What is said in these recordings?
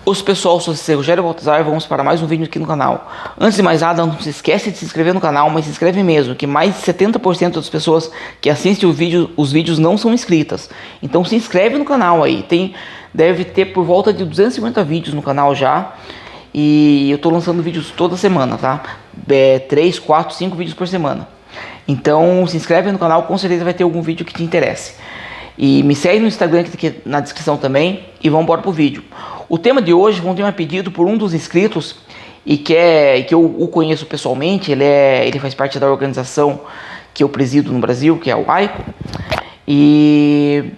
Os pessoal, sou o Rogério Baltazar, vamos para mais um vídeo aqui no canal. Antes de mais nada, não se esquece de se inscrever no canal, mas se inscreve mesmo, que mais de 70% das pessoas que assistem os vídeos não são inscritas. Então se inscreve no canal aí, deve ter por volta de 250 vídeos no canal já. E eu tô lançando vídeos toda semana, tá? 3, 4, 5 vídeos por semana. Então se inscreve no canal, com certeza vai ter algum vídeo que te interesse. E me segue no Instagram que tá aqui na descrição também. E vamos embora pro vídeo. O tema de hoje foi um tema pedido por um dos inscritos e que eu o conheço pessoalmente. Ele faz parte da organização que eu presido no Brasil, que é o AICO. E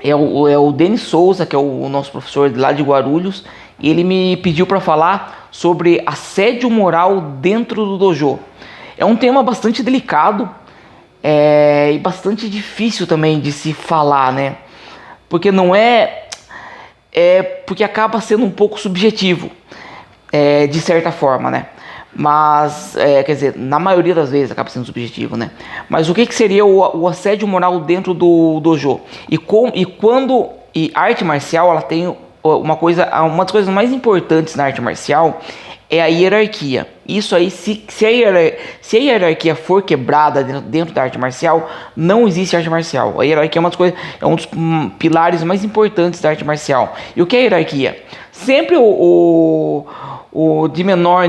é o Denis Souza, que é o nosso professor lá de Guarulhos. E ele me pediu para falar sobre assédio moral dentro do dojo. É um tema bastante delicado e bastante difícil também de se falar, né? Porque não porque acaba sendo um pouco subjetivo, de certa forma, né? Mas, quer dizer, na maioria das vezes acaba sendo subjetivo, né? Mas o que seria o assédio moral dentro do dojo? E arte marcial, ela tem uma das coisas mais importantes na arte marcial é a hierarquia. Isso aí, se a hierarquia for quebrada dentro da arte marcial, não existe arte marcial. A hierarquia é um dos pilares mais importantes da arte marcial. E o que é a hierarquia? Sempre o de menor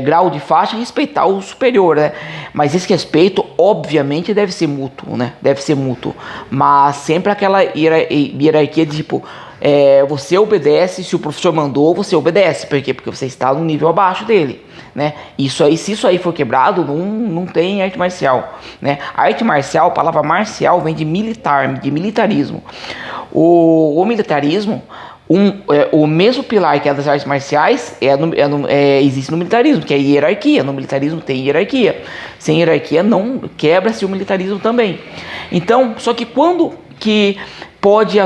grau de faixa respeitar o superior, né? Mas esse respeito obviamente deve ser mútuo, né? Mas sempre aquela hierarquia de tipo, você obedece, se o professor mandou, você obedece. Por quê? Porque você está no nível abaixo dele, né? Se isso aí for quebrado, não tem arte marcial, né? A arte marcial, a palavra marcial vem de militar, de militarismo. O militarismo, o mesmo pilar que é das artes marciais existe no militarismo, que é a hierarquia. No militarismo tem hierarquia. Sem hierarquia não quebra-se o militarismo também. Então, só que quando que pode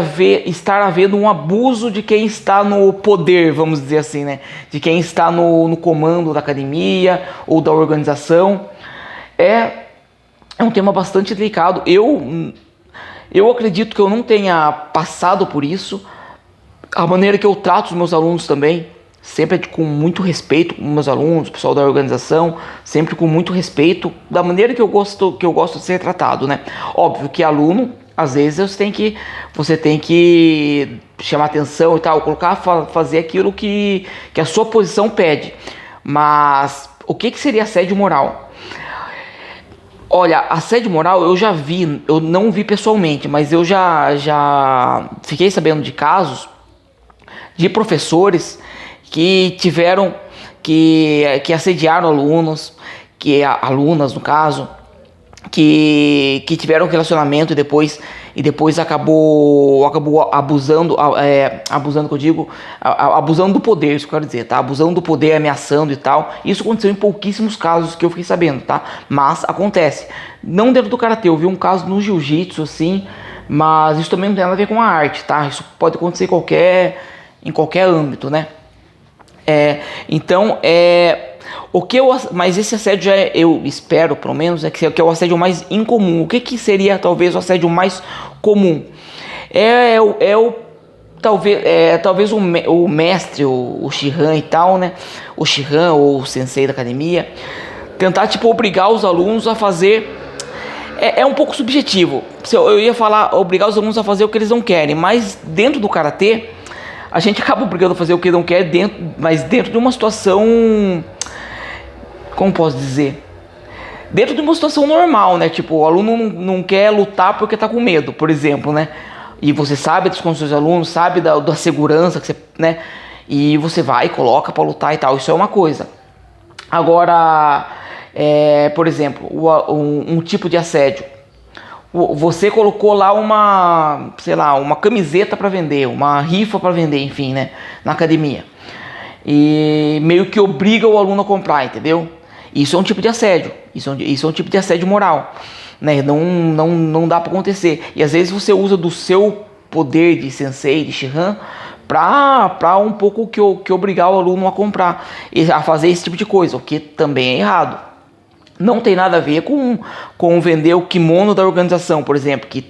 estar havendo um abuso de quem está no poder, vamos dizer assim, né? De quem está no comando da academia ou da organização. É um tema bastante delicado. Eu acredito que eu não tenha passado por isso. A maneira que eu trato os meus alunos também, sempre com muito respeito com meus alunos, o pessoal da organização, sempre com muito respeito, da maneira que eu gosto de ser tratado, né? Óbvio que aluno, às vezes você tem que chamar atenção e tal, fazer aquilo que a sua posição pede. Mas o que seria assédio moral? Olha, assédio moral eu não vi pessoalmente, mas eu já fiquei sabendo de casos de professores que tiveram que assediaram alunos, alunas no caso, que tiveram relacionamento e depois acabou abusando abusando do poder, isso que eu quero dizer, tá? Abusando do poder, ameaçando e tal. Isso aconteceu em pouquíssimos casos que eu fiquei sabendo, tá? Mas acontece. Não dentro do karatê, eu vi um caso no jiu-jitsu, assim, mas isso também não tem nada a ver com a arte, tá? Isso pode acontecer em qualquer âmbito, né? Mas esse assédio eu espero, pelo menos, que é o assédio mais incomum. O que seria talvez o assédio mais comum? Talvez o mestre, o Shihan e tal, né? O Shihan ou o sensei da academia tentar obrigar os alunos a fazer. É um pouco subjetivo. Eu ia falar obrigar os alunos a fazer o que eles não querem, mas dentro do karatê a gente acaba obrigando a fazer o que não quer, mas dentro de uma situação, como posso dizer? Dentro de uma situação normal, né? Tipo, o aluno não quer lutar porque tá com medo, por exemplo, né? E você sabe dos seus alunos, sabe da segurança que você, né? E você vai e coloca pra lutar e tal. Isso é uma coisa. Agora, por exemplo, um tipo de assédio. Você colocou lá uma camiseta para vender, uma rifa para vender, enfim, né, na academia. E meio que obriga o aluno a comprar, entendeu? Isso é um tipo de assédio. Isso é um tipo de assédio moral, né? Não dá para acontecer. E às vezes você usa do seu poder de sensei, de Shihan, para um pouco que obrigar o aluno a comprar e a fazer esse tipo de coisa, o que também é errado. Não tem nada a ver com vender o kimono da organização, por exemplo, que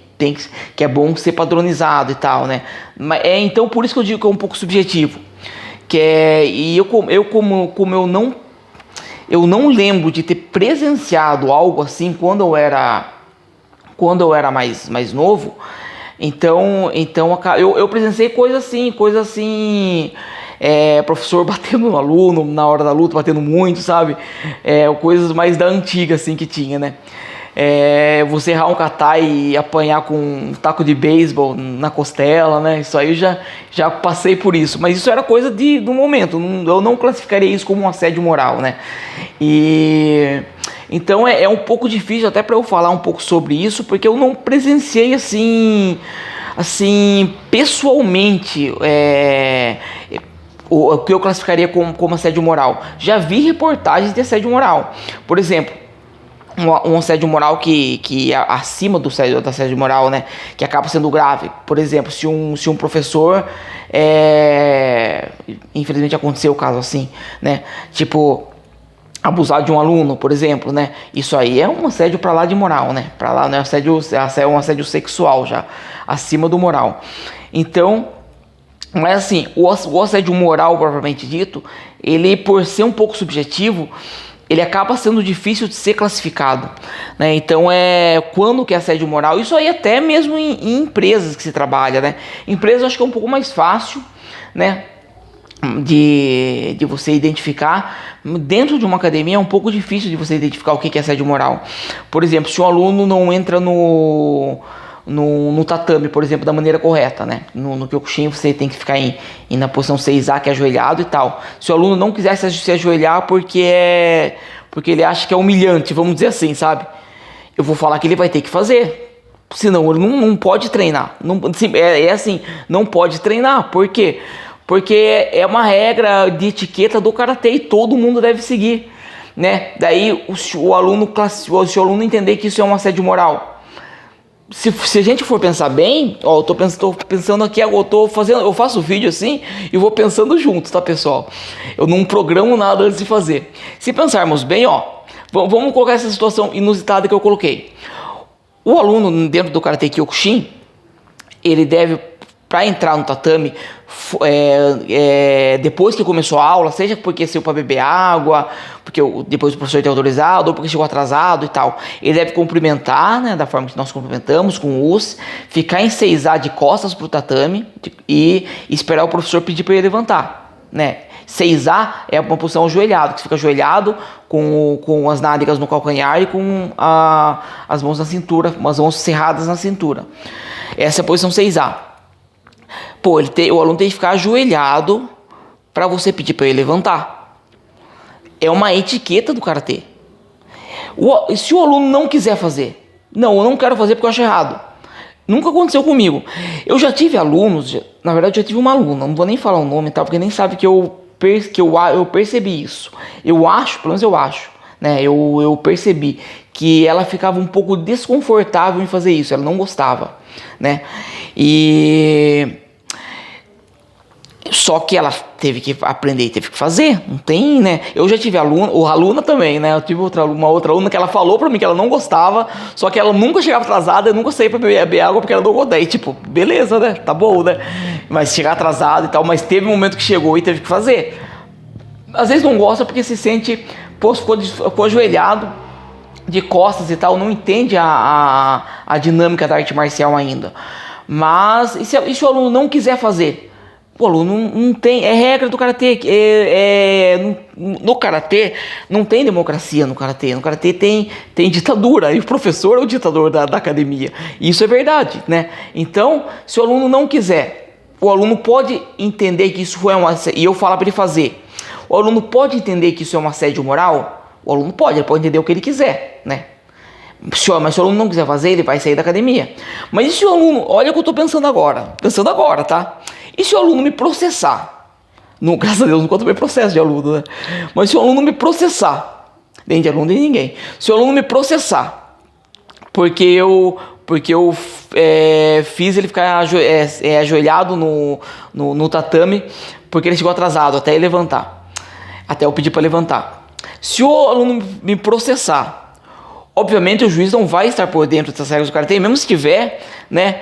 que é bom ser padronizado e tal, né? Mas, então por isso que eu digo que é um pouco subjetivo. E como eu não lembro de ter presenciado algo assim quando eu era mais novo. Então eu presenciei coisa assim, professor batendo no aluno na hora da luta, batendo muito, sabe? Coisas mais da antiga assim que tinha, né? Você errar um catai e apanhar com um taco de beisebol na costela, né? Isso aí eu já passei por isso. Mas isso era coisa do momento. Eu não classificaria isso como um assédio moral, né? Então é um pouco difícil até para eu falar um pouco sobre isso, porque eu não presenciei assim pessoalmente o que eu classificaria como assédio moral. Já vi reportagens de assédio moral. Por exemplo, um assédio moral que é acima do assédio moral, né, que acaba sendo grave. Por exemplo, se um professor, infelizmente aconteceu o caso assim, né, tipo, abusar de um aluno, por exemplo, né, isso aí é um assédio pra lá de moral, né, pra lá, né, é um assédio sexual já, acima do moral. Então, mas assim, o assédio moral propriamente dito, ele por ser um pouco subjetivo, ele acaba sendo difícil de ser classificado, né? Então quando que é assédio moral, isso aí até mesmo em empresas que se trabalha, né? Empresas eu acho que é um pouco mais fácil, né? De você identificar. Dentro de uma academia é um pouco difícil de você identificar o que é assédio moral. Por exemplo, se um aluno não entra no tatame, por exemplo, da maneira correta, né? No Kyokushin você tem que ficar na posição 6A, que é ajoelhado e tal. Se o aluno não quiser se ajoelhar porque ele acha que é humilhante, vamos dizer assim, sabe? Eu vou falar que ele vai ter que fazer. Senão ele não pode treinar. Assim, não pode treinar. Por quê? Porque é uma regra de etiqueta do karatê e todo mundo deve seguir, né? Daí se o aluno entender que isso é um assédio moral, se a gente for pensar bem, ó, eu tô pensando aqui, eu faço vídeo assim e vou pensando junto, tá, pessoal? Eu não programo nada antes de fazer. Se pensarmos bem, ó, vamos colocar essa situação inusitada que eu coloquei. O aluno dentro do Karate Kyokushin, ele deve, para entrar no tatame, depois que começou a aula, seja porque saiu para beber água, porque depois o professor tem autorizado, ou porque chegou atrasado e tal, ele deve cumprimentar, né, da forma que nós cumprimentamos, com o us, ficar em 6A de costas pro tatame e esperar o professor pedir para ele levantar, né? 6A é uma posição ajoelhado, que você fica ajoelhado com as nádegas no calcanhar e com as mãos na cintura, as mãos cerradas na cintura. Essa é a posição 6A. Pô, o aluno tem que ficar ajoelhado para você pedir para ele levantar. É uma etiqueta do karatê. Se o aluno não quiser fazer, não, eu não quero fazer porque eu acho errado. Nunca aconteceu comigo. Eu já tive alunos, na verdade eu já tive uma aluna, não vou nem falar o nome e tal, porque nem sabe que eu percebi isso. Eu acho, pelo menos eu acho, né? Eu percebi que ela ficava um pouco desconfortável em fazer isso, ela não gostava, né? Só que ela teve que aprender e teve que fazer, não tem, né? Eu já tive aluna também, né? Eu tive uma outra aluna que ela falou pra mim que ela não gostava, só que ela nunca chegava atrasada, eu nunca saía pra beber água porque ela não gostava. E tipo, beleza, né? Tá bom, né? Mas chegar atrasado e tal, mas teve um momento que chegou e teve que fazer. Às vezes não gosta porque se sente, pô, ficou ajoelhado, de costas e tal, não entende a dinâmica da arte marcial ainda. Mas e se o aluno não quiser fazer? O aluno não tem, é regra do karatê. No karatê não tem democracia no karatê. No karatê tem ditadura, e o professor é o ditador da academia. Isso é verdade, né? Então, se o aluno não quiser, o aluno pode entender que isso foi e eu falar para ele fazer. O aluno pode entender que isso é um assédio moral? O aluno pode, ele pode entender o que ele quiser, né? Mas se o aluno não quiser fazer, ele vai sair da academia. Mas e se o aluno, olha o que eu tô pensando agora, tá? E se o aluno me processar? Não, graças a Deus, nunca tomei processo de aluno, né? Mas se o aluno me processar, nem de aluno nem de ninguém, se o aluno me processar, porque eu fiz ele ficar ajoelhado no tatame, porque ele chegou atrasado até ele levantar, até eu pedir para levantar. Se o aluno me processar, Obviamente o juiz não vai estar por dentro dessas regras do karatê, mesmo se tiver, né?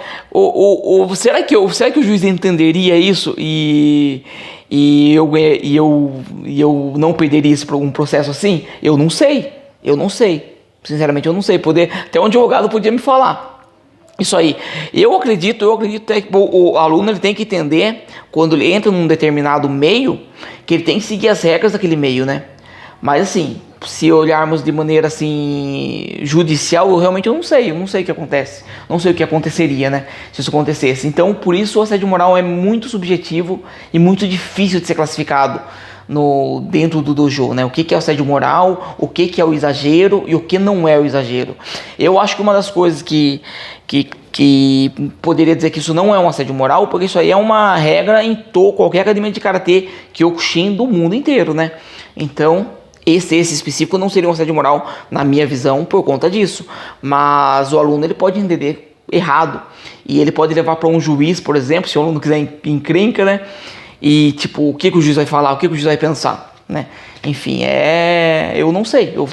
Será que o juiz entenderia isso e eu não perderia isso por um processo assim? Eu não sei. Sinceramente, eu não sei. Até um advogado podia me falar isso aí. Eu acredito que o aluno ele tem que entender, quando ele entra num determinado meio, que ele tem que seguir as regras daquele meio, né? Mas assim, se olharmos de maneira assim judicial, eu não sei o que acontece, não sei o que aconteceria, né, se isso acontecesse. Então, por isso o assédio moral é muito subjetivo e muito difícil de ser classificado dentro do dojo, né? O que é o assédio moral, o que é o exagero e o que não é o exagero. Eu acho que uma das coisas que poderia dizer que isso não é um assédio moral, porque isso aí é uma regra em qualquer academia de karatê Kyokushin do mundo inteiro, né? Então, esse específico não seria um assédio moral na minha visão por conta disso, mas o aluno ele pode entender errado e ele pode levar para um juiz, por exemplo, se o aluno quiser encrenca, né? E tipo, o que o juiz vai falar, o que o juiz vai pensar, né? Enfim, eu não sei, eu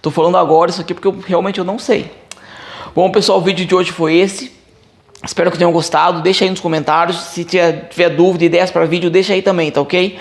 tô falando agora isso aqui porque realmente eu não sei. Bom, pessoal, o vídeo de hoje foi esse. Espero que tenham gostado. Deixa aí nos comentários. Se tiver dúvida, ideias para vídeo, deixa aí também, tá ok?